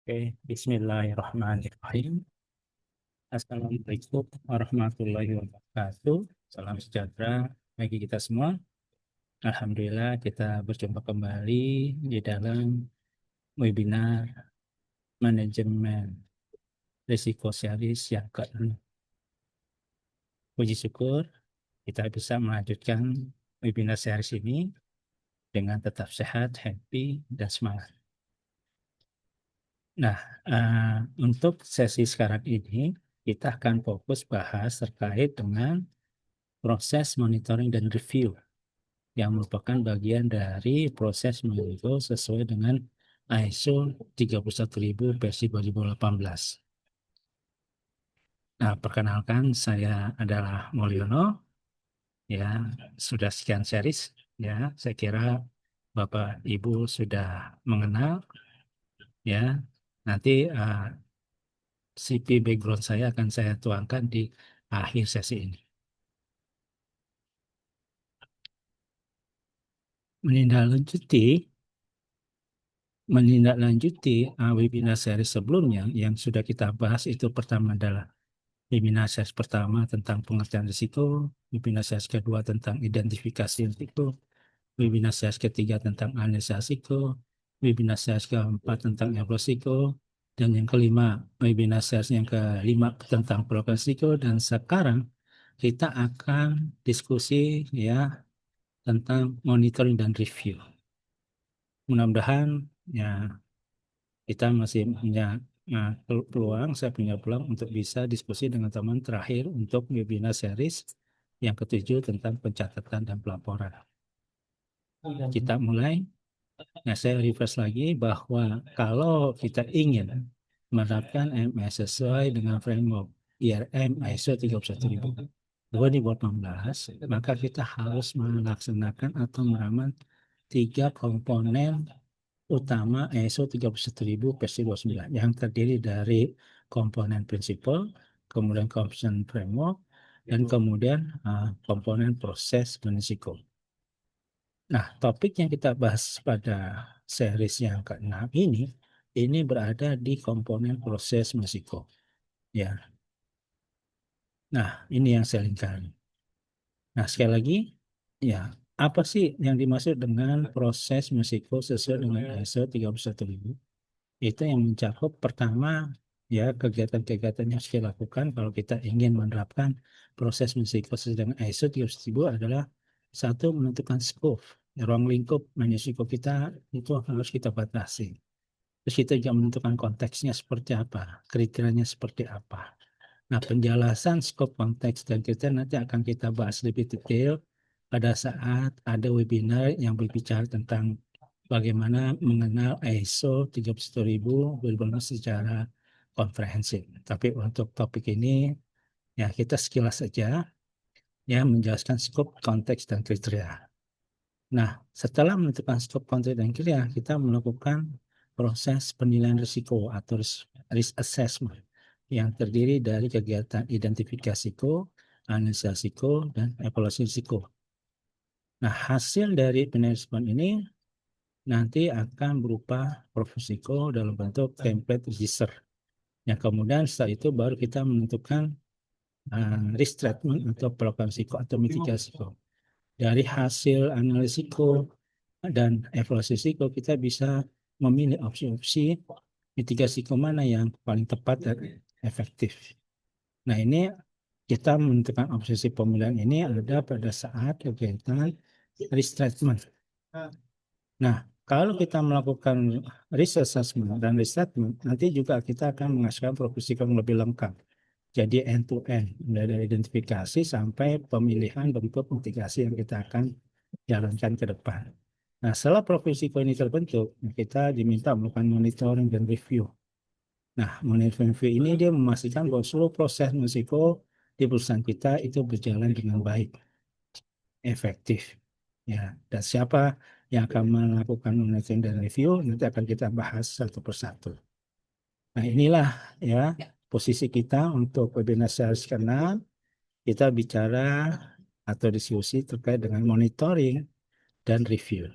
Oke, Bismillahirrahmanirrahim. Assalamualaikum warahmatullahi wabarakatuh. Salam sejahtera bagi kita semua. Alhamdulillah kita berjumpa kembali di dalam webinar manajemen risiko series yang ke-6. Puji syukur kita bisa melanjutkan webinar series ini dengan tetap sehat, happy, dan semangat. Nah, untuk sesi sekarang ini kita akan fokus bahas terkait dengan proses monitoring dan review yang merupakan bagian dari proses monitor sesuai dengan ISO 31000 versi 2018. Nah, perkenalkan saya adalah Mulyono, ya sudah sekian series, ya saya kira Bapak Ibu sudah mengenal, ya nanti CV background saya akan saya tuangkan di akhir sesi ini. Menindaklanjuti menindaklanjuti webinar seri sebelumnya yang sudah kita bahas. Itu pertama adalah webinar seri pertama tentang pengertian risiko, webinar seri kedua tentang identifikasi risiko, webinar seri ketiga tentang analisa risiko, webinar seri keempat tentang evaluasi risiko, dan yang kelima webinar seri yang kelima tentang program risiko. Dan sekarang kita akan diskusi ya tentang monitoring dan review. Mudah-mudahan ya kita masih punya peluang, saya punya peluang untuk bisa diskusi dengan teman terakhir untuk webinar series yang ketujuh tentang pencatatan dan pelaporan. Kita mulai. Nah, saya refresh lagi bahwa kalau kita ingin menerapkan MS sesuai dengan framework IRM ISO 31000 maka kita harus melaksanakan atau meramal tiga komponen utama ISO 31000 versi 29 yang terdiri dari komponen prinsipal, kemudian komponen framework, dan kemudian komponen proses dan risiko. Nah, topik yang kita bahas pada series yang ke-6 ini berada di komponen proses risiko. Ya. Nah, ini yang saya lingkari. Nah, sekali lagi, ya, apa sih yang dimaksud dengan proses risiko sesuai dengan ISO 31000? Itu yang mencakup pertama ya kegiatan-kegiatan yang harus dilakukan kalau kita ingin menerapkan proses risiko sesuai dengan ISO 13000 adalah satu, menentukan scope, ruang lingkup risiko kita itu harus kita batasi. Terus kita juga menentukan konteksnya seperti apa, kriterianya seperti apa. Nah, penjelasan skop, konteks, dan kriteria nanti akan kita bahas lebih detail pada saat ada webinar yang berbicara tentang bagaimana mengenal ISO 31000 secara komprehensif. Tapi untuk topik ini, ya kita sekilas saja ya menjelaskan skop, konteks, dan kriteria. Nah, setelah menentukan skop, konteks, dan kriteria, kita melakukan proses penilaian risiko atau risk assessment yang terdiri dari kegiatan identifikasi risiko, analisa risiko, dan evaluasi risiko. Nah, hasil dari penilaian ini nanti akan berupa profil risiko dalam bentuk template register. Yang kemudian setelah itu baru kita menentukan risk treatment atau program risiko atau mitigasi risiko. Dari hasil analisis risiko dan evaluasi risiko kita bisa memilih opsi-opsi mitigasi risiko mana yang paling tepat dan efektif. Nah, ini kita menentukan opsi pemilihan ini ada pada saat kegiatan risk treatment. Nah, kalau kita melakukan risk assessment dan risk treatment, nanti juga kita akan menghasilkan profesi yang lebih lengkap. Jadi end to end, dari identifikasi sampai pemilihan bentuk mitigasi yang kita akan jalankan ke depan. Nah, setelah profesi ini terbentuk, kita diminta melakukan monitoring dan review. Nah, monitoring review ini dia memastikan bahwa seluruh proses risiko di perusahaan kita itu berjalan dengan baik, efektif. Ya, dan siapa yang akan melakukan monitoring dan review nanti akan kita bahas satu persatu. Nah, inilah ya posisi kita untuk webinar series ke-6. Kita bicara atau diskusi terkait dengan monitoring dan review.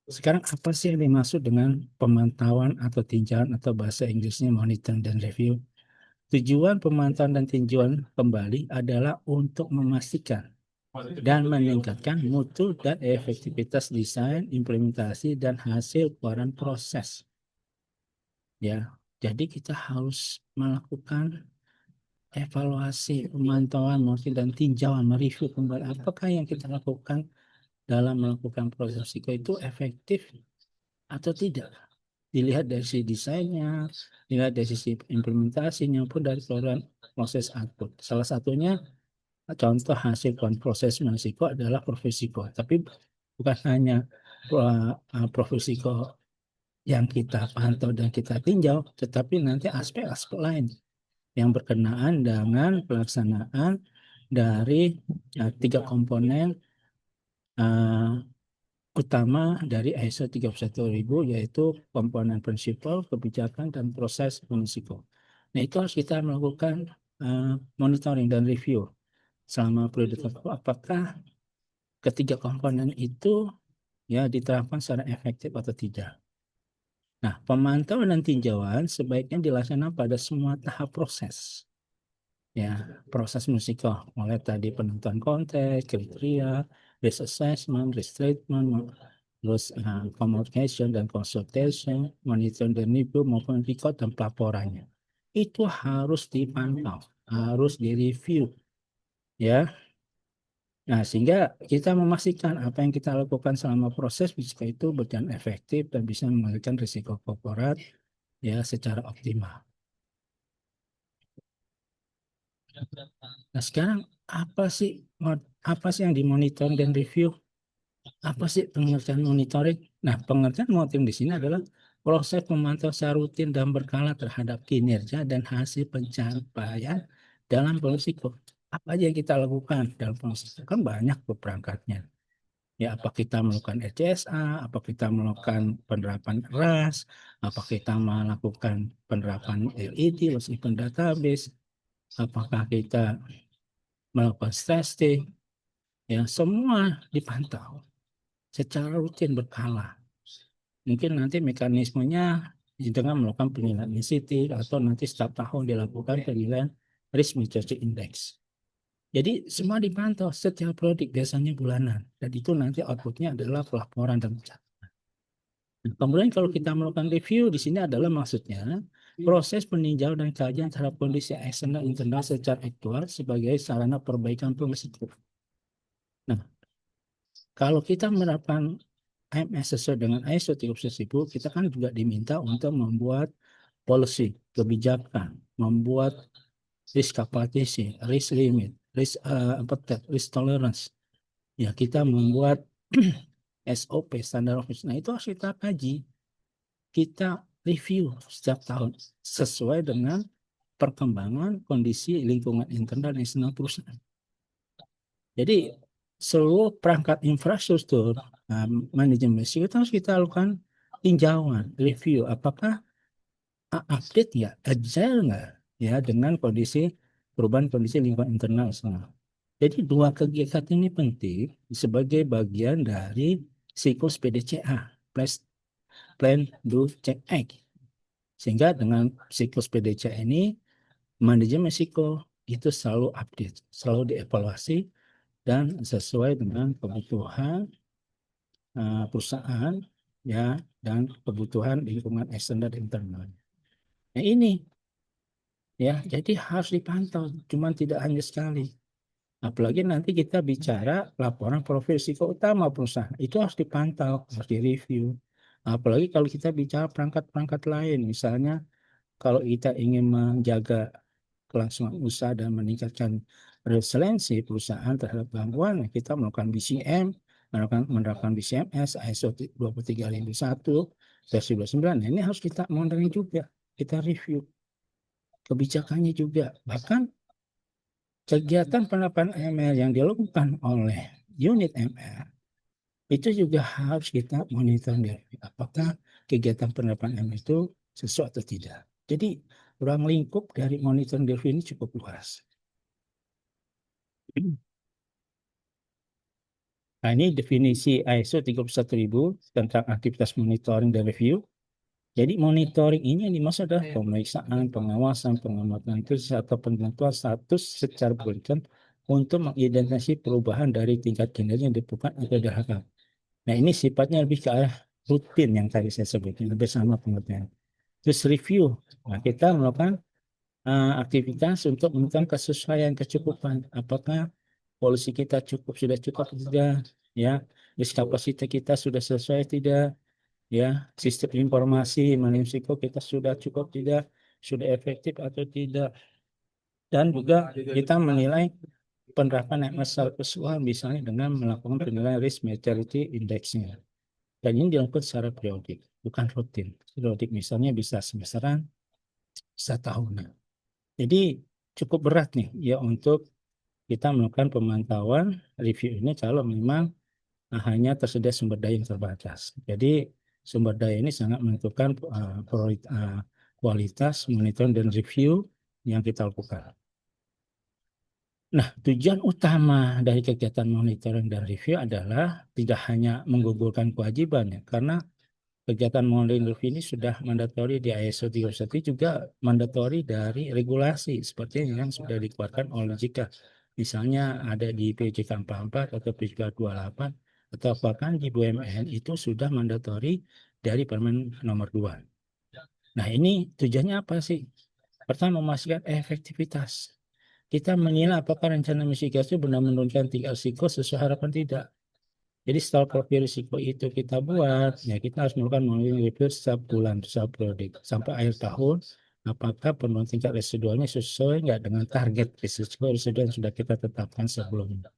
Sekarang apa sih yang dimaksud dengan pemantauan atau tinjauan atau bahasa Inggrisnya monitoring dan review? Tujuan pemantauan dan tinjauan kembali adalah untuk memastikan dan meningkatkan mutu dan efektivitas desain, implementasi, dan hasil keluaran proses. Ya, jadi kita harus melakukan evaluasi, pemantauan, dan tinjauan, mereview kembali apakah yang kita lakukan dalam melakukan proses risiko itu efektif atau tidak. Dilihat dari sisi desainnya, dilihat dari sisi implementasinya, maupun dari keluaran proses output. Salah satunya contoh hasil proses risiko adalah profesiko. Tapi bukan hanya profesiko yang kita pantau dan kita tinjau, tetapi nanti aspek-aspek lain yang berkenaan dengan pelaksanaan dari tiga komponen utama dari ISO 31000, yaitu komponen prinsipal, kebijakan, dan proses risiko. Nah, itu harus kita melakukan monitoring dan review selama periode tertentu apakah ketiga komponen itu ya diterapkan secara efektif atau tidak. Nah, pemantauan dan tinjauan sebaiknya dilaksanakan pada semua tahap proses. Ya, proses musiko, mulai tadi penentuan konteks, kriteria, risk assessment, risk treatment, terus communication dan consultation, monitoring dan review maupun record dan pelaporannya. Itu harus dipantau, harus direview, ya. Nah, sehingga kita memastikan apa yang kita lakukan selama proses risiko itu berjalan efektif dan bisa mengendalikan risiko korporat ya secara optimal. Nah, sekarang apa sih yang dimonitor dan review? Apa sih pengertian monitoring? Nah, pengertian monitoring di sini adalah proses pemantauan secara rutin dan berkala terhadap kinerja dan hasil pencapaian dalam risiko. Apa aja yang kita lakukan dalam proses itu? Kan banyak perangkatnya. Ya, apa kita melakukan RCSA, apa kita melakukan penerapan RAS, apa kita melakukan penerapan LED, loss event database, apakah kita melakukan testing, ya semua dipantau secara rutin berkala. Mungkin nanti mekanismenya dengan melakukan penilaian ICT atau nanti setiap tahun dilakukan penilaian risk maturity index. Jadi semua dipantau setiap produk biasanya bulanan dan itu nanti outputnya adalah pelaporan dan pencatatan. Kemudian kalau kita melakukan review di sini adalah maksudnya proses peninjauan dan kajian terhadap kondisi eksternal internal secara aktual sebagai sarana perbaikan proses itu. Nah, kalau kita menerapkan AMS sesuai dengan ISO 13000, kita kan juga diminta untuk membuat policy, kebijakan, membuat risk capacity, risk limit, risk tolerance. Ya, kita membuat SOP, standar office. Nah, itu harus kita kaji, kita review setiap tahun sesuai dengan perkembangan kondisi lingkungan internal dan eksternal perusahaan. Jadi seluruh perangkat infrastruktur manajemen risiko itu harus kita lakukan tinjauan, review, apakah update ya, agile nggak ya dengan kondisi perubahan kondisi lingkungan internal. Jadi dua kegiatan ini penting sebagai bagian dari siklus PDCA, Plan, Do, Check, Act. Sehingga dengan siklus PDCA ini, manajemen risiko itu selalu update, selalu dievaluasi dan sesuai dengan kebutuhan perusahaan ya dan kebutuhan lingkungan eksternal dan internal. Nah ini ya jadi harus dipantau, cuma tidak hanya sekali. Apalagi nanti kita bicara laporan profil risiko utama perusahaan, itu harus dipantau, harus direview. Apalagi kalau kita bicara perangkat-perangkat lain, misalnya kalau kita ingin menjaga kelangsungan usaha dan meningkatkan resiliensi perusahaan terhadap gangguan, kita melakukan BCM, menerapkan BCMS, ISO 23001, versi 29. Nah, ini harus kita monitoring juga, kita review kebijakannya juga. Bahkan kegiatan penerapan ML yang dilakukan oleh unit ML itu juga harus kita monitor apakah kegiatan penerapan ML itu sesuai atau tidak. Jadi ruang lingkup dari monitoring review ini cukup luas. Nah, ini definisi ISO 31000 tentang aktivitas monitoring dan review. Jadi monitoring ini yang dimaksud adalah pemeriksaan, pengawasan, pengamatan krisis atau penentuan status secara berkaitan untuk mengidentifikasi perubahan dari tingkat kinerja yang diperlukan atau diharapkan. Nah, ini sifatnya lebih ke arah rutin yang tadi saya sebutkan, lebih sama pengertian. Terus review. Nah, kita melakukan aktivitas untuk menentukan kesesuaian kecukupan. Apakah polisi kita sudah cukup tidak, ya, risk kapasitas kita sudah sesuai tidak, ya, sistem informasi risiko kita sudah cukup tidak, sudah efektif atau tidak, dan juga kita menilai penerapan MSR keseluruhan misalnya dengan melakukan penilaian risk maturity index-nya. Dan ini dilakukan secara periodik, bukan rutin. Periodik misalnya bisa semesteran, bisa tahunan. Jadi cukup berat nih ya untuk kita melakukan pemantauan review ini kalau memang hanya tersedia sumber daya yang terbatas. Jadi sumber daya ini sangat menentukan kualitas monitoring dan review yang kita lakukan. Nah, tujuan utama dari kegiatan monitoring dan review adalah tidak hanya menggugurkan kewajiban ya, karena kegiatan monitoring review ini sudah mandatori di ISO 311 juga mandatori dari regulasi seperti yang sudah dikeluarkan oleh OJK. Misalnya ada di PJK 44 atau PJK 28 atau bahkan di BUMN itu sudah mandatori dari Permen nomor 2. Nah, ini tujuannya apa sih? Pertama, memastikan efektivitas. Kita menilai apakah rencana mitigasi benar menurunkan tingkat risiko sesuai harapan tidak. Jadi setelah profil risiko itu kita buat, ya kita harus melakukan monitoring review setiap bulan, setiap periode. Sampai akhir tahun, apakah penurunan tingkat residualnya sesuai nggak dengan target risiko residual yang sudah kita tetapkan sebelumnya.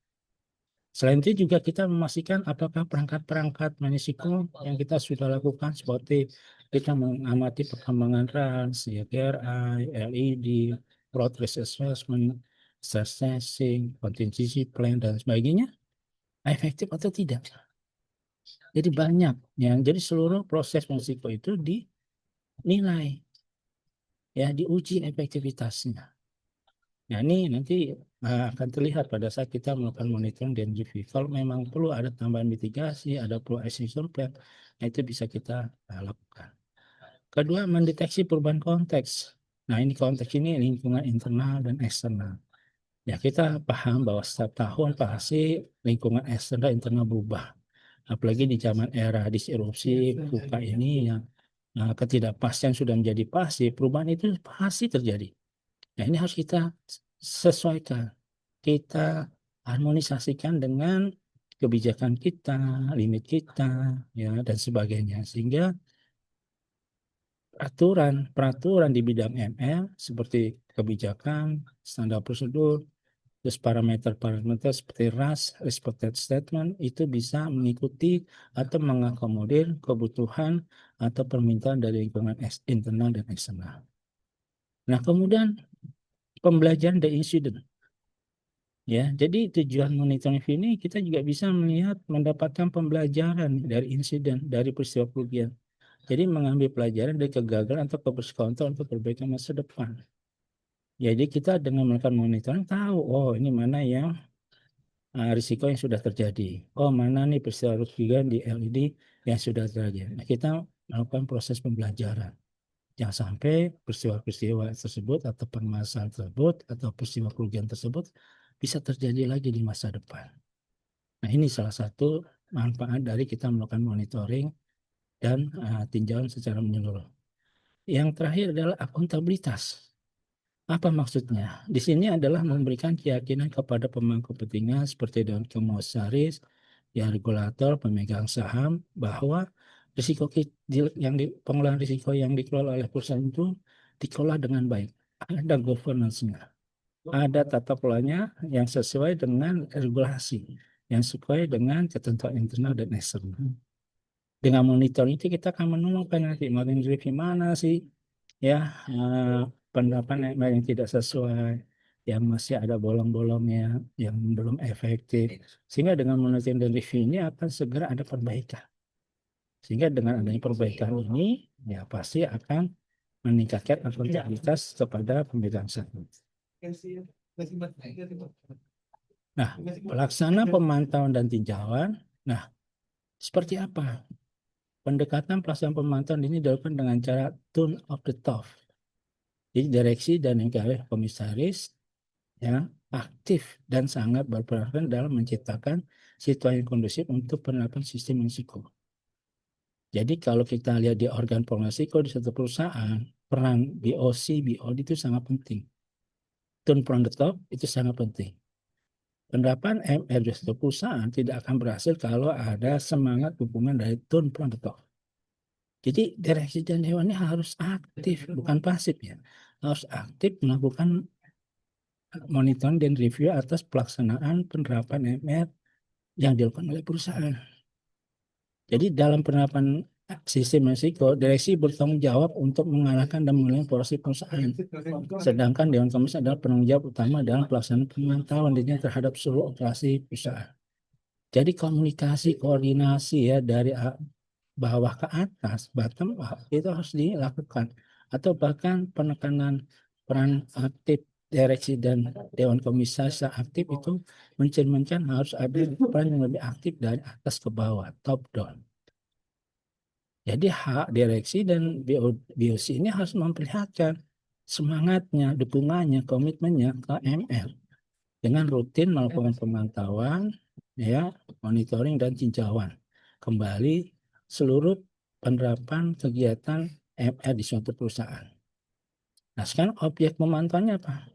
Selain itu juga kita memastikan apakah perangkat-perangkat risiko yang kita sudah lakukan seperti kita mengamati perkembangan RANS, ya, KRI, LED, fraud risk assessment, stress testing, contingency plan, dan sebagainya, efektif atau tidak. Jadi banyak ya. Jadi seluruh proses risiko itu dinilai, ya, diuji efektivitasnya. Nah, ini nanti akan terlihat pada saat kita melakukan monitoring dan review. Kalau memang perlu ada tambahan mitigasi, ada perlu action plan, nah itu bisa kita lakukan. Kedua, mendeteksi perubahan konteks. Nah, ini konteks ini lingkungan internal dan eksternal. Ya, kita paham bahwa setiap tahun pasti lingkungan eksternal dan internal berubah. Apalagi di zaman era disrupsi VUCA ini yang ketidakpastian sudah menjadi pasti, perubahan itu pasti terjadi. Nah, ini harus kita sesuaikan, kita harmonisasikan dengan kebijakan kita, limit kita, ya, dan sebagainya. Sehingga peraturan di bidang ML seperti kebijakan, standar prosedur, terus parameter-parameter seperti RAS, Expected Statement, itu bisa mengikuti atau mengakomodir kebutuhan atau permintaan dari lingkungan internal dan eksternal. Nah, kemudian pembelajaran dari insiden. Ya, jadi tujuan monitoring ini kita juga bisa melihat mendapatkan pembelajaran dari insiden, dari peristiwa kerugian. Jadi mengambil pelajaran dari kegagalan atau keberkontrol untuk perbaikan masa depan. Jadi kita dengan melakukan monitoring tahu, oh ini mana yang risiko yang sudah terjadi. Oh mana nih peristiwa kerugian di LED yang sudah terjadi. Nah, kita melakukan proses pembelajaran. Jangan sampai peristiwa-peristiwa tersebut atau permasalahan tersebut atau peristiwa kerugian tersebut bisa terjadi lagi di masa depan. Nah, ini salah satu manfaat dari kita melakukan monitoring dan tinjauan secara menyeluruh. Yang terakhir adalah akuntabilitas. Apa maksudnya? Di sini adalah memberikan keyakinan kepada pemangku kepentingan seperti Dewan Komisaris, ya, regulator, pemegang saham, bahwa risiko pengelolaan risiko yang dikelola oleh perusahaan itu dikelola dengan baik. Ada governance-nya, ada tata kelolanya yang sesuai dengan regulasi, yang sesuai dengan ketentuan internal dan eksternal. Dengan monitor itu kita akan menemukan nanti monitoring review mana sih ya penerapan yang tidak sesuai, yang masih ada bolong-bolongnya, yang belum efektif. Sehingga dengan monitoring dan review ini akan segera ada perbaikan. Sehingga dengan adanya perbaikan ini ya pasti akan meningkatkan akuntabilitas kepada pemegang saham. Nah, pelaksana pemantauan dan tinjauan. Nah, seperti apa? Pendekatan pelaksanaan pemantauan ini dilakukan dengan cara tone of the top. Jadi direksi dan komisaris ya aktif dan sangat berperan dalam menciptakan situasi yang kondusif untuk penerapan sistem risiko. Jadi kalau kita lihat di organ pengelola risiko di satu perusahaan, peran BOC, BOD itu sangat penting. Tone from the top itu sangat penting. Penerapan MR di satu perusahaan tidak akan berhasil kalau ada semangat dukungan dari tone from the top. Jadi direksi dan dewan ini harus aktif, bukan pasif ya. Harus aktif melakukan monitoring dan review atas pelaksanaan penerapan MR yang dilakukan oleh perusahaan. Jadi dalam penerapan sistem risiko, direksi bertanggung jawab untuk mengarahkan dan menilai proses perusahaan. Sedangkan Dewan Komisaris adalah penanggung jawab utama dalam pelaksanaan pemantauan dirinya terhadap seluruh operasi perusahaan. Jadi komunikasi, koordinasi ya dari bawah ke atas, bottom up, itu harus dilakukan. Atau bahkan penekanan peran aktif direksi dan Dewan Komisaris aktif itu mencerminkan harus ada peran yang lebih aktif dari atas ke bawah, top down. Jadi hak direksi dan BOC ini harus memperlihatkan semangatnya, dukungannya, komitmennya ke ML dengan rutin melakukan pemantauan, ya, monitoring dan tinjauan kembali seluruh penerapan kegiatan ML di suatu perusahaan. Nah, sekarang objek pemantauannya apa?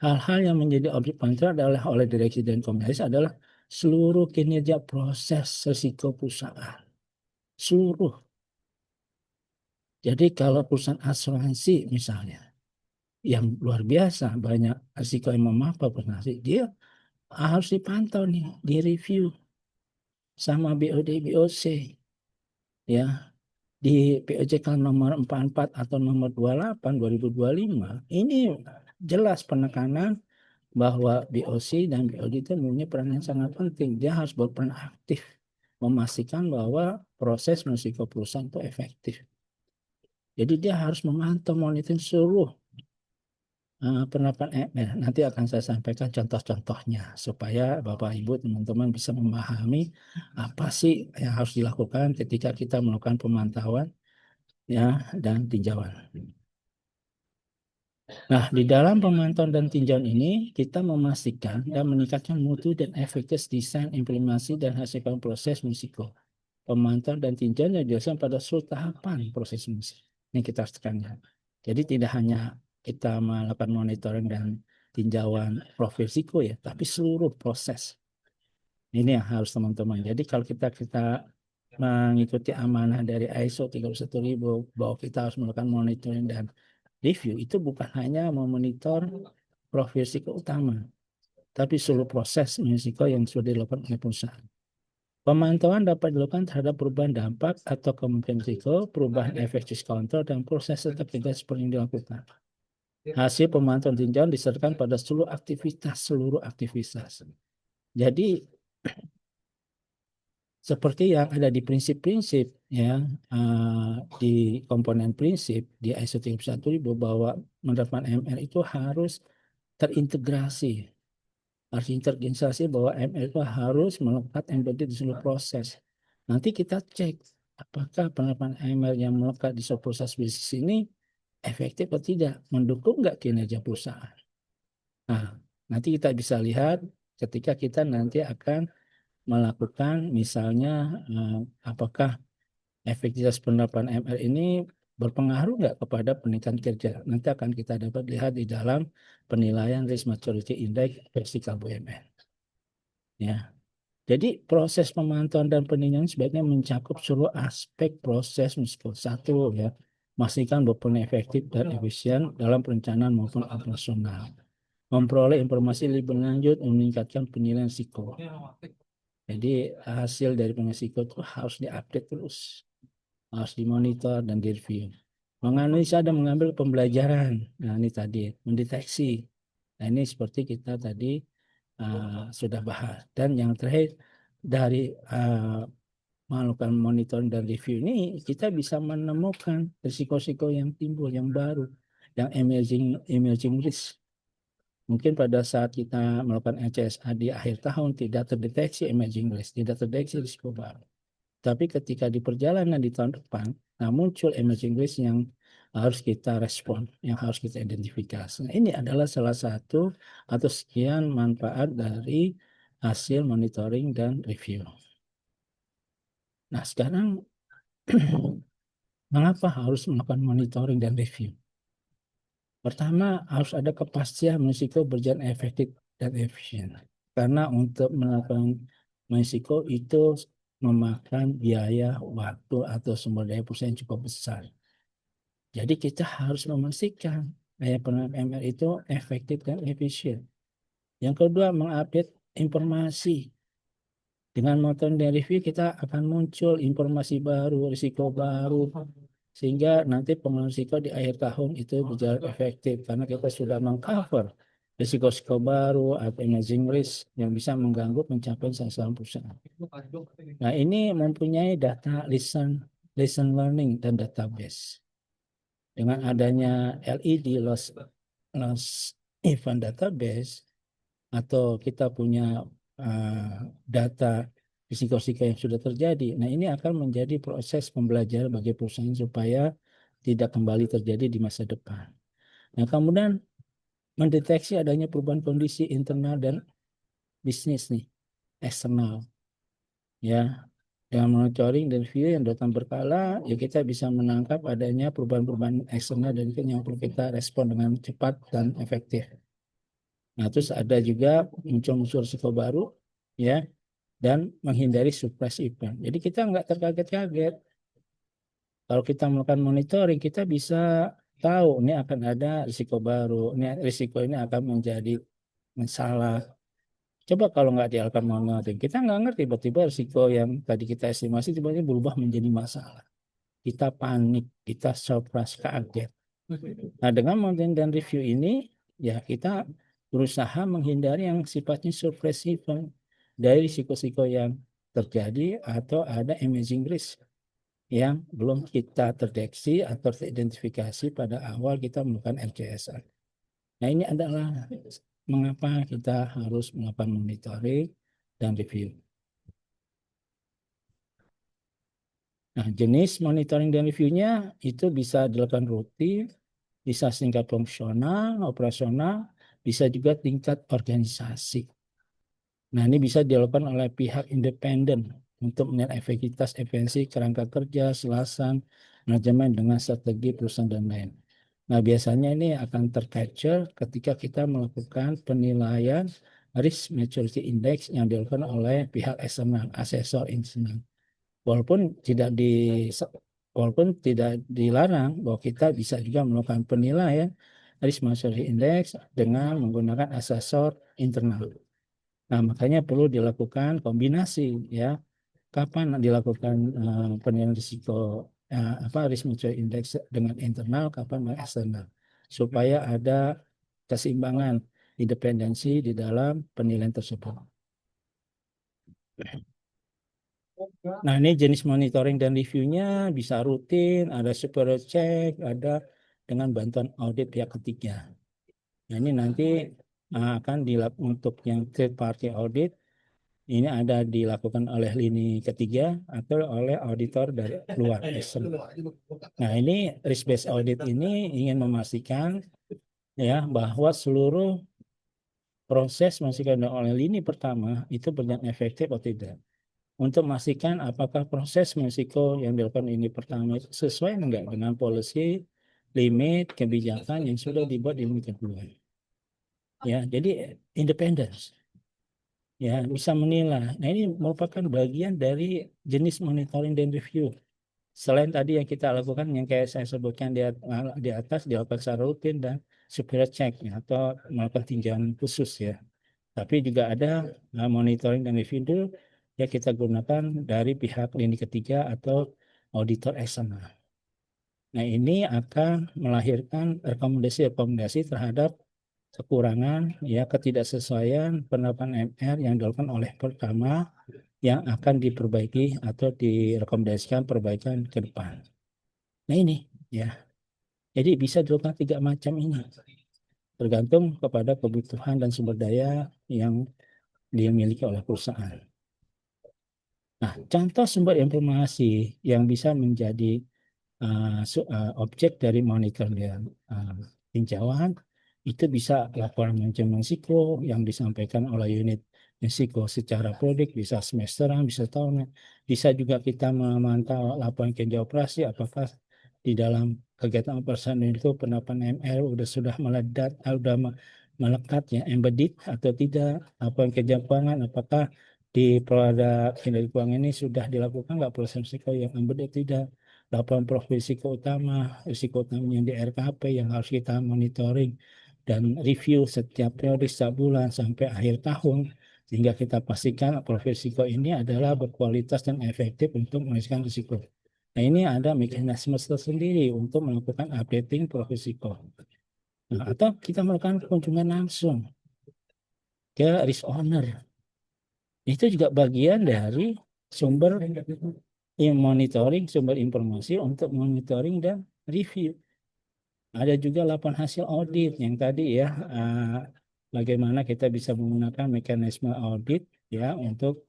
Hal-hal yang menjadi objek pemantauan adalah oleh direksi dan komisaris adalah seluruh kinerja proses risiko perusahaan. Seluruh. Jadi kalau perusahaan asuransi misalnya, yang luar biasa banyak risiko yang memapar asuransi, dia harus dipantau nih, direview sama BOD BOC ya. Di POJK nomor 44 atau nomor 28 2025 ini jelas penekanan bahwa BOC dan BOD itu mempunyai peran yang sangat penting. Dia harus berperan aktif memastikan bahwa proses risiko perusahaan itu efektif. Jadi dia harus memantau monitoring seluruh penerapan ML. Nanti akan saya sampaikan contoh-contohnya supaya Bapak Ibu teman-teman bisa memahami apa sih yang harus dilakukan ketika kita melakukan pemantauan ya dan tinjauan. Nah, di dalam pemantauan dan tinjauan ini kita memastikan dan meningkatkan mutu dan efektivitas desain, implementasi dan hasil proses risiko. Pemantauan dan tinjauan yang dilakukan pada seluruh tahapan proses risiko. Ini kita harus tekankan. Jadi tidak hanya kita melakukan monitoring dan tinjauan profil risiko ya, tapi seluruh proses. Ini yang harus teman-teman. Jadi kalau kita mengikuti amanah dari ISO 31000 bahwa kita harus melakukan monitoring dan review, itu bukan hanya memonitor profil risiko utama, tapi seluruh proses risiko yang sudah dilakukan oleh perusahaan. Pemantauan dapat dilakukan terhadap perubahan dampak atau kemungkinan risiko, perubahan efek kontrol, dan proses tetap tidak seperti yang dilakukan. Hasil pemantauan tinjauan disertakan pada seluruh aktivitas. Jadi seperti yang ada di prinsip-prinsip ya di komponen prinsip di ISO 31000 bahwa menerapkan ML itu harus terintegrasi. Harus terintegrasi bahwa ML itu harus melekat embedded di seluruh proses. Nanti kita cek apakah penerapan ML yang melekat di seluruh proses bisnis ini efektif atau tidak, mendukung nggak kinerja perusahaan. Nah, nanti kita bisa lihat ketika kita nanti akan melakukan misalnya apakah efektivitas penerapan ML ini berpengaruh nggak kepada peningkatan kerja. Nanti akan kita dapat lihat di dalam penilaian Risk Maturity Index versi KBUMN. Ya. Jadi proses pemantauan dan penilaian sebaiknya mencakup seluruh aspek proses risiko. Satu ya, memastikan berperan efektif dan efisien dalam perencanaan maupun operasional. Memperoleh informasi lebih lanjut meningkatkan penilaian risiko. Jadi hasil dari pengasiko itu harus diupdate terus, harus dimonitor dan direview. Menganalisa dan mengambil pembelajaran. Nah ini tadi mendeteksi. Nah ini seperti kita tadi sudah bahas. Dan yang terakhir dari melakukan monitoring dan review ini kita bisa menemukan risiko-risiko yang timbul yang baru, yang emerging risk. Mungkin pada saat kita melakukan LCSA di akhir tahun tidak terdeteksi emerging risk, tidak terdeteksi risiko baru. Tapi ketika di perjalanan di tahun depan, nah muncul emerging risk yang harus kita respon, yang harus kita identifikasi. Nah, ini adalah salah satu atau sekian manfaat dari hasil monitoring dan review. Nah, sekarang mengapa harus melakukan monitoring dan review? Pertama, harus ada kepastian risiko berjalan efektif dan efisien. Karena untuk melakukan risiko itu memakan biaya, waktu, atau sumber daya perusahaan yang cukup besar. Jadi kita harus memastikan daya penangkap ML itu efektif dan efisien. Yang kedua, mengupdate informasi. Dengan monitoring dan review kita akan muncul informasi baru, risiko baru, sehingga nanti pengelolaan risiko di akhir tahun itu berjalan efektif karena kita sudah mengcover risiko-risiko baru atau emerging risk yang bisa mengganggu pencapaian sasaran perusahaan. Nah, ini mempunyai data lesson learning dan database. Dengan adanya LED loss event database atau kita punya data risiko-risiko yang sudah terjadi. Nah, ini akan menjadi proses pembelajaran bagi perusahaan supaya tidak kembali terjadi di masa depan. Nah, kemudian mendeteksi adanya perubahan kondisi internal dan bisnis nih, eksternal. Ya, dengan monitoring dan review yang datang berkala, ya kita bisa menangkap adanya perubahan-perubahan eksternal dan yang perlu kita respon dengan cepat dan efektif. Nah, terus ada juga muncul risiko baru, ya, dan menghindari surprise event. Jadi kita nggak terkaget-kaget. Kalau kita melakukan monitoring, kita bisa tahu ini akan ada risiko baru, ini risiko ini akan menjadi masalah. Coba kalau nggak dilakukan monitoring, kita nggak ngerti tiba-tiba risiko yang tadi kita estimasi tiba-tiba berubah menjadi masalah. Kita panik, kita surprise, kaget. Nah, dengan monitoring dan review ini, ya kita berusaha menghindari yang sifatnya surprise event dari risiko-risiko yang terjadi atau ada emerging risk yang belum kita terdeteksi atau teridentifikasi pada awal kita melakukan LCSR. Nah, ini adalah mengapa kita harus melakukan monitoring dan review. Nah, jenis monitoring dan reviewnya itu bisa dilakukan rutin, bisa tingkat fungsional, operasional, bisa juga tingkat organisasi. Nah, ini bisa dilakukan oleh pihak independen untuk melihat efektivitas, efisiensi, kerangka kerja, selasan, manajemen dengan strategi perusahaan dan lain. Nah, biasanya ini akan tercapture ketika kita melakukan penilaian risk maturity index yang dilakukan oleh pihak eksternal, asesor eksternal. Walaupun tidak dilarang bahwa kita bisa juga melakukan penilaian risk maturity index dengan menggunakan asesor internal. Nah, makanya perlu dilakukan kombinasi ya. Kapan dilakukan penilaian risiko risk maturity index dengan internal, kapan dengan eksternal, supaya ada keseimbangan independensi di dalam penilaian tersebut. Nah, ini jenis monitoring dan reviewnya bisa rutin, ada superior check, ada dengan bantuan audit pihak ketiga. Nah, ini nanti akan dilakukan untuk yang third party audit. Ini ada dilakukan oleh lini ketiga atau oleh auditor dari luar. Nah, ini risk based audit ini ingin memastikan ya bahwa seluruh proses masukan oleh lini pertama itu berjalan efektif atau tidak. Untuk memastikan apakah proses risiko yang dilakukan ini pertama itu sesuai enggak dengan policy, limit, kebijakan yang sudah dibuat di lini kedua. Ya, jadi independence. Ya, bisa menilai. Nah, ini merupakan bagian dari jenis monitoring dan review. Selain tadi yang kita lakukan yang kayak saya sebutkan di atas dilakukan secara rutin dan superior check ya, atau melakukan tinjauan khusus ya. Tapi juga ada monitoring dan review ya kita gunakan dari pihak lini ketiga atau auditor eksternal. Nah, ini akan melahirkan rekomendasi-rekomendasi terhadap kekurangan ya ketidaksesuaian penerapan MR yang dilakukan oleh pertama yang akan diperbaiki atau direkomendasikan perbaikan ke depan. Nah, ini ya. Jadi bisa dilakukan 3 macam ini. tergantung kepada kebutuhan dan sumber daya yang dimiliki oleh perusahaan. Nah, contoh sumber informasi yang bisa menjadi objek dari monitor dan tinjauan itu bisa laporan manajemen risiko yang disampaikan oleh unit risiko secara prodik, bisa semesteran, bisa tahunan. Bisa juga kita memantau laporan kinerja operasi, apakah di dalam kegiatan operasional itu penerapan ML sudah melekat, melekat ya, embedded atau tidak, laporan kinerja keuangan, apakah di produk kinerja keuangan ini sudah dilakukan nggak proses risiko yang embedded tidak, laporan profil risiko utama yang di RKP yang harus kita monitoring dan review setiap periode, setiap bulan sampai akhir tahun, sehingga kita pastikan profil risiko ini adalah berkualitas dan efektif untuk mengelola risiko. Nah, ini ada mekanisme tersendiri untuk melakukan updating profil risiko. Nah, atau kita melakukan kunjungan langsung ke risk owner. Itu juga bagian dari sumber monitoring, sumber informasi untuk monitoring dan review. Ada juga laporan hasil audit yang tadi ya, bagaimana kita bisa menggunakan mekanisme audit ya untuk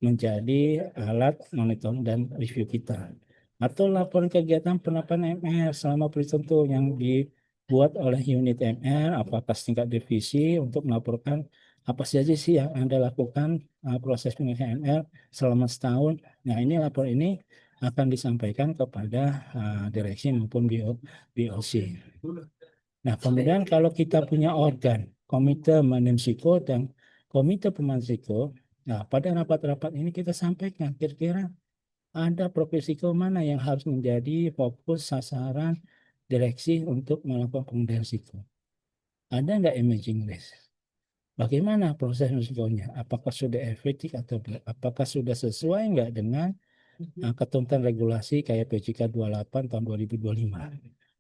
menjadi alat monitoring dan review kita. Atau laporan kegiatan penerapan MR selama periode tertentu yang dibuat oleh unit MR, apakah tingkat divisi untuk melaporkan apa saja sih yang Anda lakukan proses penyelesaian MR selama setahun. Nah, ini lapor ini akan disampaikan kepada direksi maupun BOC. Nah, kemudian kalau kita punya organ, komite manajemen risiko dan komite pemantau risiko, nah pada rapat-rapat ini kita sampaikan kira-kira ada profesi risiko mana yang harus menjadi fokus sasaran direksi untuk melakukan pengendalian risiko. Ada nggak emerging risk? Bagaimana proses risikonya? Apakah sudah efektif atau tidak? Apakah sudah sesuai nggak dengan ketentuan regulasi kayak PJK 28 tahun 2025?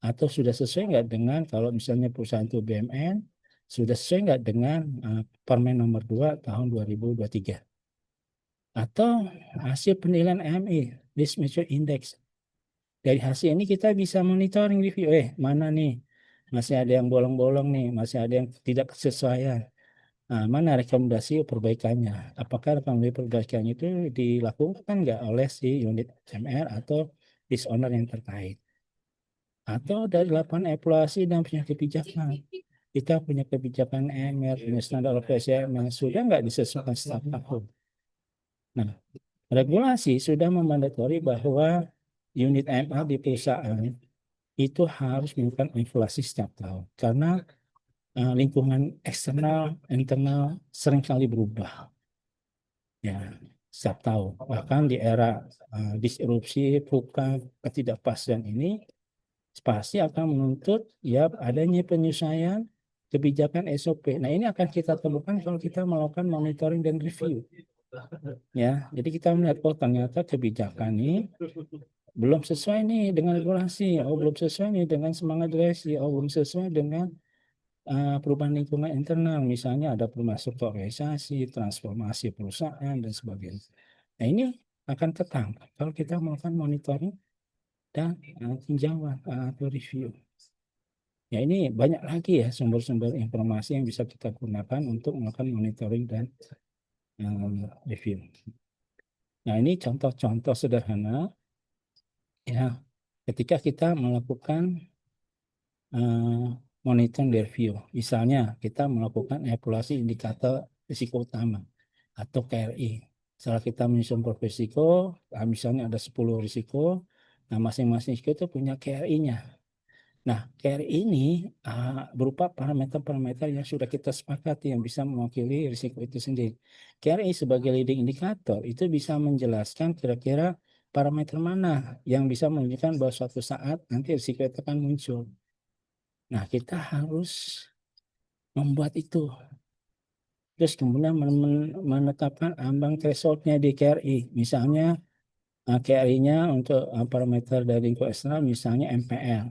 Atau sudah sesuai nggak dengan kalau misalnya perusahaan itu BUMN, sudah sesuai nggak dengan Permen nomor 2 tahun 2023? Atau hasil penilaian AMI, Risk Maturity Index. Dari hasil ini kita bisa monitoring review, mana nih masih ada yang bolong-bolong nih, masih ada yang tidak kesesuaian. Nah, mana rekomendasi perbaikannya? Apakah rekomendasi perbaikannya itu dilakukan nggak oleh si unit MR atau owner yang terkait? Atau dari laporan evaluasi dan punya kebijakan. Kita punya kebijakan MR, punya standar operasi yang sudah nggak disesuaikan setiap tahun. Nah, regulasi sudah memandatori bahwa unit MR di perusahaan itu harus melakukan evaluasi setiap tahun. Karena lingkungan eksternal, internal seringkali berubah. Ya, setiap tahun. Bahkan di era disrupsi, VUCA, ketidakpastian ini pasti akan menuntut ya adanya penyesuaian kebijakan SOP. Nah, ini akan kita temukan kalau kita melakukan monitoring dan review. Ya, jadi kita melihat ternyata kebijakan ini belum sesuai nih dengan regulasi, belum sesuai nih dengan semangat direksi, belum sesuai dengan perubahan lingkungan internal, misalnya ada perubahan struktur organisasi, transformasi perusahaan dan sebagainya. Nah, ini akan ketangkap kalau kita melakukan monitoring dan tinjauan atau review. Ya, ini banyak lagi ya sumber-sumber informasi yang bisa kita gunakan untuk melakukan monitoring dan review. Nah, ini contoh-contoh sederhana ya ketika kita melakukan monitoring dan review. Misalnya kita melakukan evaluasi indikator risiko utama atau KRI. Setelah kita menyusun profil risiko, misalnya ada 10 risiko, nah masing-masing risiko itu punya KRI-nya. Nah, KRI ini berupa parameter-parameter yang sudah kita sepakati yang bisa mewakili risiko itu sendiri. KRI sebagai leading indikator itu bisa menjelaskan kira-kira parameter mana yang bisa menunjukkan bahwa suatu saat nanti risiko itu akan muncul. Nah, kita harus membuat itu. Terus kemudian menetapkan ambang thresholdnya di KRI. Misalnya KRI-nya untuk parameter dari lingkup eksternal misalnya MPL.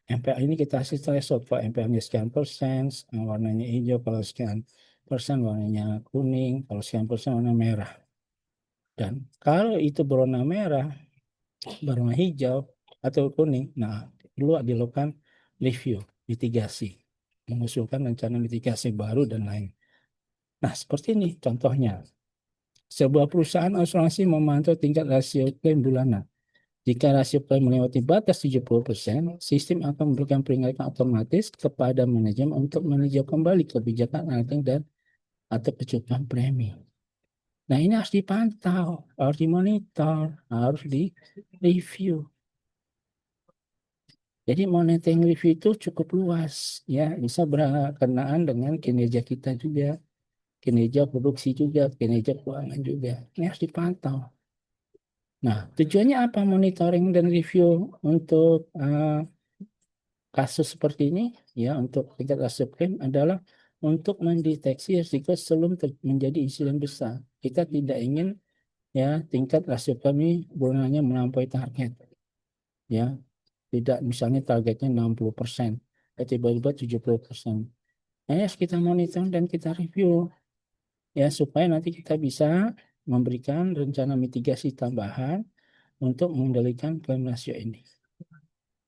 MPL ini kita kasih threshold. Kalau MPL-nya sekian persen, warnanya hijau. Kalau sekian persen warnanya kuning. Kalau sekian persen warna merah. Dan kalau itu berwarna merah, berwarna hijau atau kuning, nah perlu dilakukan review, mitigasi. mengusulkan rencana mitigasi baru dan lain. Nah, seperti ini contohnya. Sebuah perusahaan asuransi memantau tingkat rasio klaim bulanan. Jika rasio klaim melewati batas 70%, sistem akan memberikan peringatan otomatis kepada manajemen untuk meninjau kembali kebijakan underwriting dan atau kecukupan premi. Nah, ini harus dipantau, harus dimonitor, harus di-review. Jadi monitoring review itu cukup luas, ya, bisa berkenaan dengan kinerja kita juga, kinerja produksi juga, kinerja keuangan juga. Ini harus dipantau. Nah, tujuannya apa monitoring dan review untuk kasus seperti ini? Ya, untuk tingkat kasus klaim adalah untuk mendeteksi risiko sebelum menjadi insiden besar. Kita tidak ingin ya tingkat rasio kami bulanannya melampaui target. Ya, tidak misalnya targetnya 60%, tiba-tiba 70%. Nah, ya, kita monitor dan kita review ya supaya nanti kita bisa memberikan rencana mitigasi tambahan untuk mengendalikan klaim rasio ini.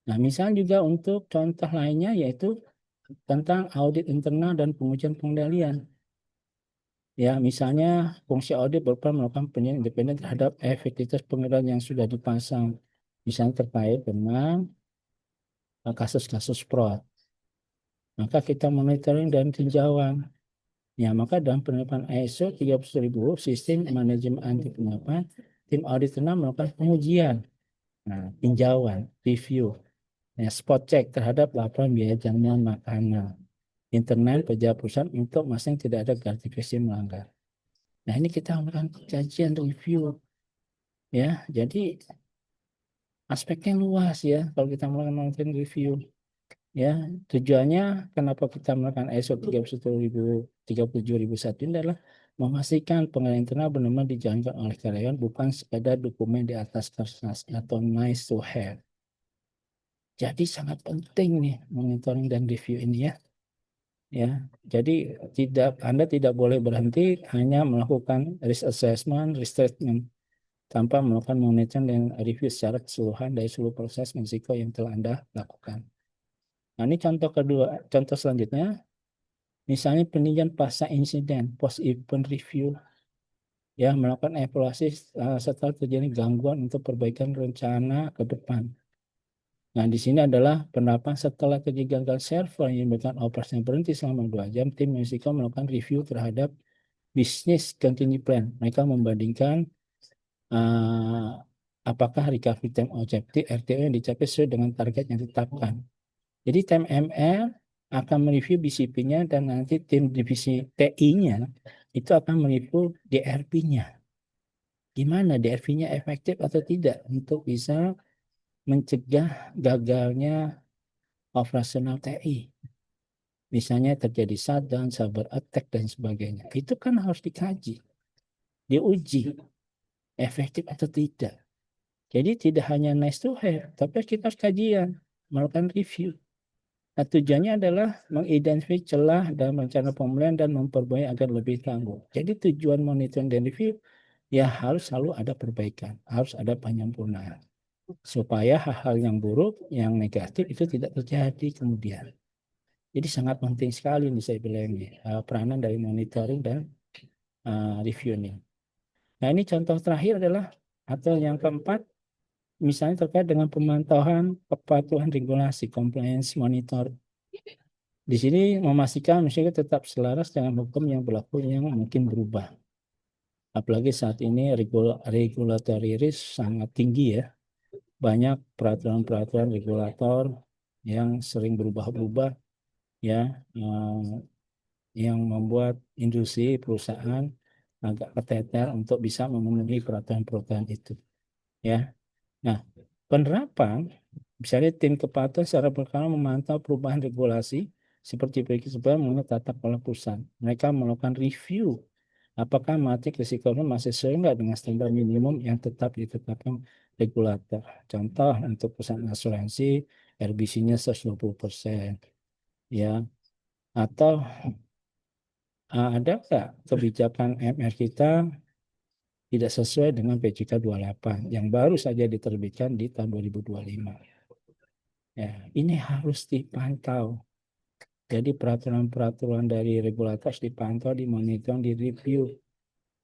Nah, misal juga untuk contoh lainnya yaitu tentang audit internal dan pengujian pengendalian. Ya, misalnya fungsi audit berupa melakukan penilaian independen terhadap efektivitas pengendalian yang sudah dipasang, misalnya terkait dengan kasus-kasus fraud. Maka kita monitoring dan tinjauan. Ya, maka dalam penerapan ISO 30000 sistem manajemen anti penyadapan, tim audit internal melakukan pengujian, tinjauan, review, ya, spot check terhadap laporan biaya jaminan makanan internal pejabat perusahaan untuk memastikan tidak ada gratifikasi melanggar. Nah, ini kita melakukan kajian review, ya. Jadi aspeknya luas ya kalau kita melakukan review. Ya, tujuannya kenapa kita melakukan ISO 37001 ini adalah memastikan pengelolaan internal benar-benar dijalankan oleh karyawan, bukan sekadar dokumen di atas kertas atau nice to have. Jadi sangat penting nih monitoring dan review ini ya. Ya, jadi Anda tidak boleh berhenti hanya melakukan risk assessment, risk statement tanpa melakukan monitoring dan review secara keseluruhan dari seluruh proses risiko yang telah Anda lakukan. Nah, ini contoh kedua, contoh selanjutnya, misalnya peninjauan pasca insiden, post event review, ya melakukan evaluasi setelah terjadi gangguan untuk perbaikan rencana ke depan. Nah, di sini adalah penerapan setelah terjadi gagal server yang menyebabkan operasi berhenti selama 2 jam, tim risiko melakukan review terhadap bisnis continuity plan. Mereka membandingkan apakah recovery time objective RTO yang dicapai sesuai dengan target yang ditetapkan. Jadi tim ML akan mereview BCP-nya dan nanti tim divisi TI-nya itu akan mereview DRP-nya. Gimana DRP-nya efektif atau tidak untuk bisa mencegah gagalnya operasional TI. Misalnya terjadi shutdown, cyber attack, dan sebagainya. Itu kan harus dikaji, diuji, efektif atau tidak. Jadi tidak hanya nice to have, tapi kita harus kajian, melakukan review. Nah, tujuannya adalah mengidentifikasi celah dalam rencana pemulihan dan memperbaiki agar lebih tangguh. Jadi tujuan monitoring dan review ya harus selalu ada perbaikan, harus ada penyempurnaan. Supaya hal-hal yang buruk, yang negatif itu tidak terjadi kemudian. Jadi sangat penting sekali nih saya bilang ini, peranan dari monitoring dan review ini. Nah, ini contoh terakhir adalah atau yang keempat, misalnya terkait dengan pemantauan kepatuhan regulasi, compliance monitor. Di sini memastikan masyarakat tetap selaras dengan hukum yang berlaku yang mungkin berubah. Apalagi saat ini regulatory risk sangat tinggi ya. Banyak peraturan-peraturan regulator yang sering berubah-ubah ya, yang membuat industri perusahaan agak keteter untuk bisa memenuhi peraturan-peraturan itu. Ya. Nah, penerapan misalnya tim kepatuhan secara berkala memantau perubahan regulasi seperti supaya mengenai tata kelola perusahaan. Mereka melakukan review apakah matriks risikonya masih sesuai enggak dengan standar minimum yang tetap ditetapkan regulator. Contoh untuk perusahaan asuransi RBC-nya 120%, ya. Atau ada enggak kebijakan MR kita tidak sesuai dengan PJK 28 yang baru saja diterbitkan di tahun 2025. Ya, ini harus dipantau. Jadi peraturan-peraturan dari regulator harus dipantau, dimonitor, direview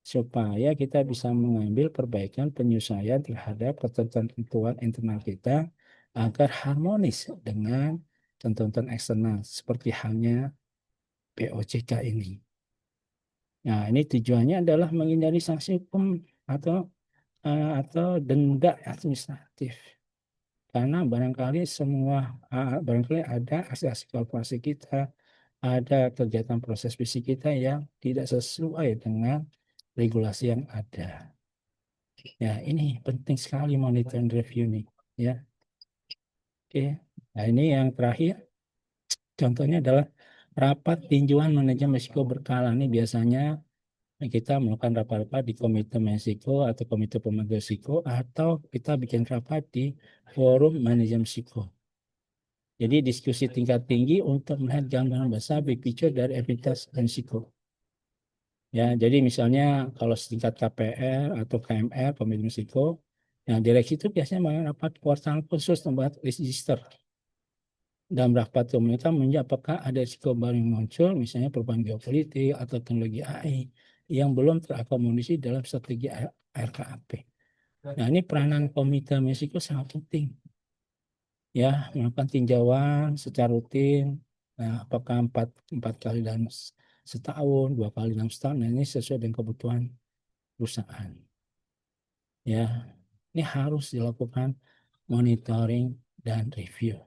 supaya kita bisa mengambil perbaikan penyesuaian terhadap ketentuan internal kita agar harmonis dengan tuntutan eksternal seperti halnya POJK ini. Nah, ini tujuannya adalah menghindari sanksi hukum atau denda administratif. Karena barangkali ada aksi-aksi korporasi kita, ada kegiatan proses fisik kita yang tidak sesuai dengan regulasi yang ada. Ya, ini penting sekali monitoring review nih. Ya, oke. Nah, ini yang terakhir, contohnya adalah rapat tinjauan manajemen risiko berkala. Ini biasanya kita melakukan rapat-rapat di komite risiko atau komite pemantau risiko, atau kita bikin rapat di forum manajemen risiko. Jadi diskusi tingkat tinggi untuk melihat gambaran besar big picture dari entitas dan risiko. Ya, jadi misalnya kalau setingkat KPR atau KMR, komite risiko, nah direksi itu biasanya melakukan rapat kuartal khusus membahas register. Dalam rapat komunitas menunjuk apakah ada risiko baru yang muncul, misalnya perubahan geopolitik atau teknologi AI yang belum terakomodasi dalam strategi RKAP. Nah, ini peranan komite risiko sangat penting. Ya, melakukan tinjauan secara rutin. Nah, apakah empat kali dalam setahun, 2 kali dalam setahun, nah ini sesuai dengan kebutuhan perusahaan. Ya, ini harus dilakukan monitoring dan review.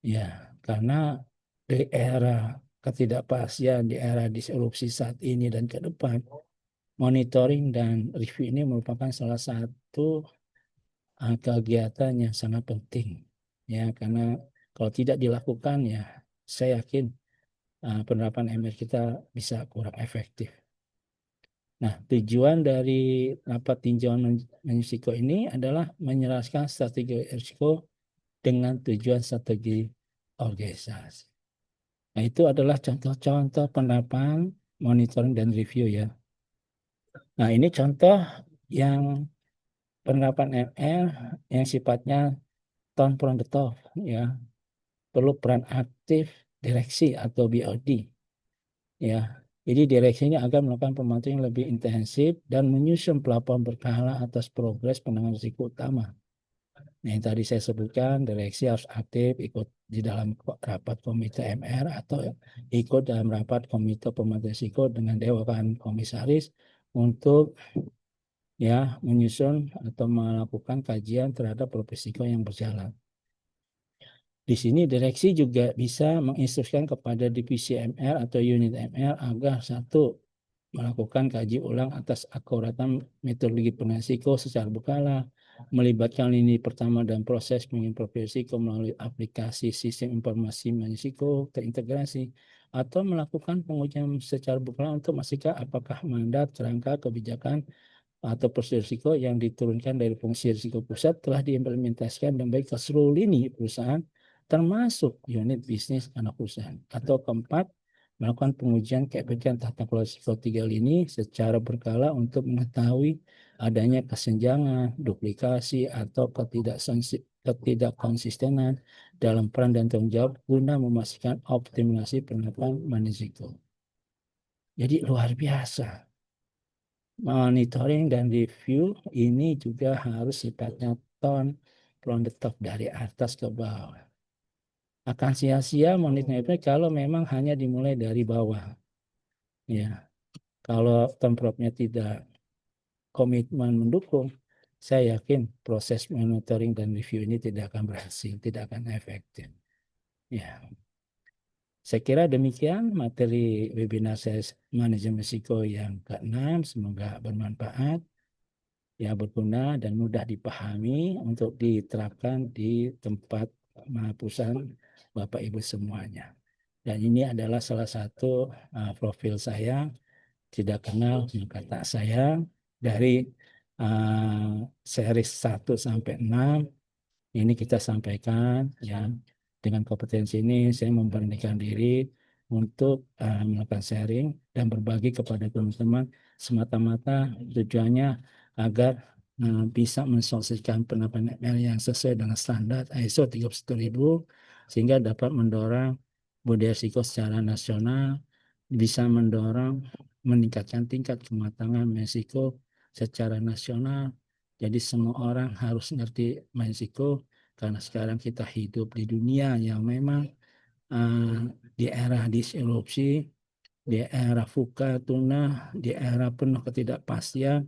Ya, karena di era ketidakpastian, di era disrupsi saat ini dan ke depan, monitoring dan review ini merupakan salah satu kegiatan yang sangat penting. Ya, karena kalau tidak dilakukan, ya saya yakin penerapan MR kita bisa kurang efektif. Nah, tujuan dari rapat tinjauan risiko ini adalah menjelaskan strategi risiko dengan tujuan strategi organisasi. Nah, itu adalah contoh-contoh penerapan monitoring dan review ya. Nah, ini contoh yang penerapan ML yang sifatnya turn from the top ya. Perlu peran aktif direksi atau BOD ya. Jadi direksinya akan melakukan pemantauan yang lebih intensif dan menyusun pelaporan berkala atas progres penanganan risiko utama. Nah, yang tadi saya sebutkan, direksi harus aktif ikut di dalam rapat komite MR atau ikut dalam rapat komite pemantau risiko dengan Dewan Komisaris untuk ya menyusun atau melakukan kajian terhadap risiko yang berjalan. Di sini direksi juga bisa menginstruksikan kepada divisi MR atau unit MR agar satu melakukan kaji ulang atas akuratan metodologi penasiko secara berkala, melibatkan lini pertama dan proses menginterpretasi risiko melalui aplikasi sistem informasi risiko terintegrasi, atau melakukan pengujian secara berkala untuk memastikan apakah mandat, kerangka, kebijakan, atau prosedur risiko yang diturunkan dari fungsi risiko pusat telah diimplementasikan dan baik ke seluruh lini perusahaan, termasuk unit bisnis anak perusahaan. Atau keempat, melakukan pengujian keefektifan tata kelola risiko 3 lini secara berkala untuk mengetahui adanya kesenjangan, duplikasi, atau ketidakkonsistenan dalam peran dan tanggung jawab guna memastikan optimalisasi penerapan manajemen. Jadi luar biasa. Monitoring dan review ini juga harus sifatnya turn from the top, dari atas ke bawah. Akan sia-sia monitoring kalau memang hanya dimulai dari bawah. Ya, kalau tempropnya tidak komitmen mendukung, saya yakin proses monitoring dan review ini tidak akan berhasil, tidak akan efektif. Ya, saya kira demikian materi webinar saya manajemen risiko yang ke-6. Semoga bermanfaat, ya berguna dan mudah dipahami untuk diterapkan di tempat perusahaan Bapak Ibu semuanya. Dan ini adalah salah satu profil saya, tidak kenal maka tak sayang, dari series 1 sampai 6 ini kita sampaikan ya. Dengan kompetensi ini saya memberanikan diri untuk melakukan sharing dan berbagi kepada teman-teman, semata-mata tujuannya agar bisa mensosialisasikan penerapan ML yang sesuai dengan standar ISO 31000 sehingga dapat mendorong budaya risiko secara nasional bisa mendorong meningkatkan tingkat kematangan risiko secara nasional. Jadi semua orang harus ngerti risiko karena sekarang kita hidup di dunia yang memang di era disrupsi, di era VUCA tuna, di era penuh ketidakpastian,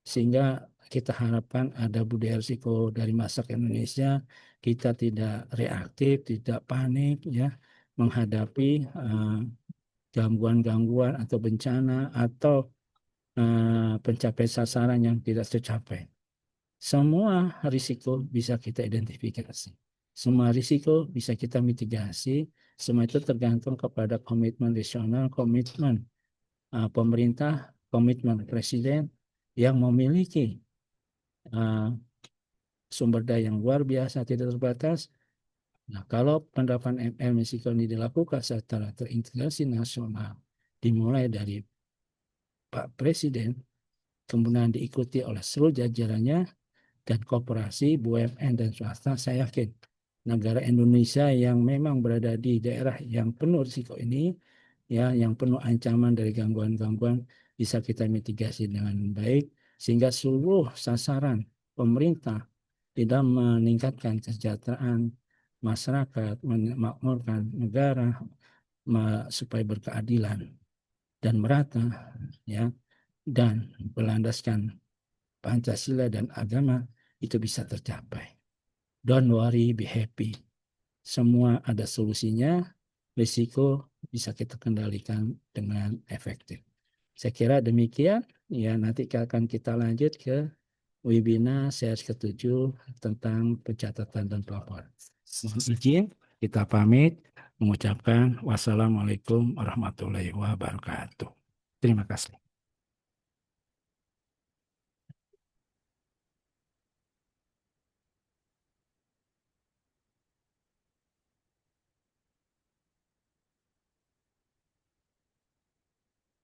sehingga kita harapkan ada budaya risiko dari masyarakat Indonesia. Kita tidak reaktif, tidak panik, ya, menghadapi gangguan-gangguan atau bencana atau pencapaian sasaran yang tidak tercapai. Semua risiko bisa kita identifikasi. Semua risiko bisa kita mitigasi. Semua itu tergantung kepada komitmen nasional, komitmen pemerintah, komitmen presiden yang memiliki sumber daya yang luar biasa tidak terbatas. Nah, kalau penerapan ML risiko ini dilakukan secara terintegrasi nasional, dimulai dari Pak Presiden, kemudian diikuti oleh seluruh jajarannya dan koperasi, BUMN dan swasta, saya yakin negara Indonesia yang memang berada di daerah yang penuh risiko ini, ya, yang penuh ancaman dari gangguan-gangguan, bisa kita mitigasi dengan baik sehingga seluruh sasaran pemerintah tidak meningkatkan kesejahteraan masyarakat, memakmurkan negara supaya berkeadilan dan merata, ya, dan berlandaskan Pancasila dan agama, itu bisa tercapai. Don't worry, be happy. Semua ada solusinya, risiko bisa kita kendalikan dengan efektif. Saya kira demikian, ya, nanti akan kita lanjut ke webinar seri ke-7 tentang pencatatan dan pelaporan. Mohon izin, kita pamit mengucapkan wassalamualaikum warahmatullahi wabarakatuh. Terima kasih.